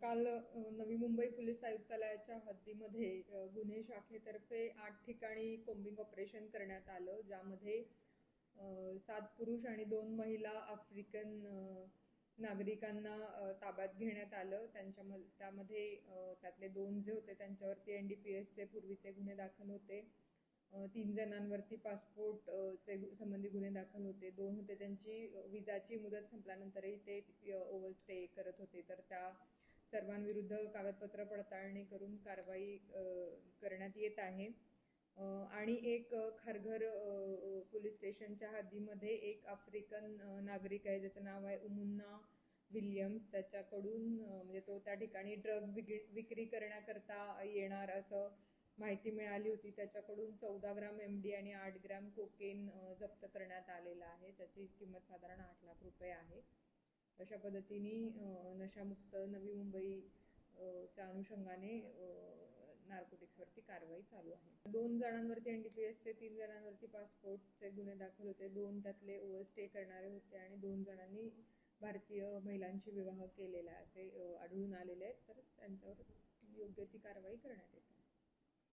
काल नवी मुंबई पोलीस आयुक्तालयाच्या हद्दीमध्ये गुन्हे शाखेतर्फे 8 ठिकाणी कोम्बिंग ऑपरेशन करण्यात आलं, ज्यामध्ये 7 पुरुष आणि 2 महिला आफ्रिकन नागरिकांना ताब्यात घेण्यात आलं. त्यामध्ये त्यातले 2 जे होते त्यांच्यावरती NDPSचे पूर्वीचे गुन्हे दाखल होते. 3 जणांवरती पासपोर्ट चे संबंधी गुन्हे दाखल होते. 2 होते त्यांची विजाची मुदत संपल्यानंतरही ते ओव्हरस्टे करत होते. तर त्या सर्वांविरुद्ध कागदपत्र पडताळणी करून कारवाई करण्यात येत आहे. आणि एक खारघर पोलीस स्टेशनच्या हद्दीमध्ये एक आफ्रिकन नागरिक आहे, ज्याचं नाव आहे उमुन्ना विल्यम्स. त्याच्याकडून म्हणजे तो त्या ठिकाणी ड्रग विक्री करण्याकरता येणार असं माहिती मिळाली होती. त्याच्याकडून 14 ग्राम MD आणि 8 ग्राम कोकेन जप्त करण्यात आलेला आहे, ज्याची किंमत साधारण 8 लाख रुपये आहे. अशा पद्धतीने नशामुक्त नवी मुंबई च्या अनुषंगाने नार्कोटिक्सवरती कारवाई चालू आहे. 2 जणांवरती NDPSचे, 3 जणांवरती पासपोर्टचे गुन्हे दाखल होते. 2 त्यातले ओव्हरस्टे करणारे होते आणि 2 जणांनी भारतीय महिलांशी विवाह केलेला असे आढळून आलेले आहेत. तर त्यांच्यावर योग्य ती कारवाई करण्यात येते.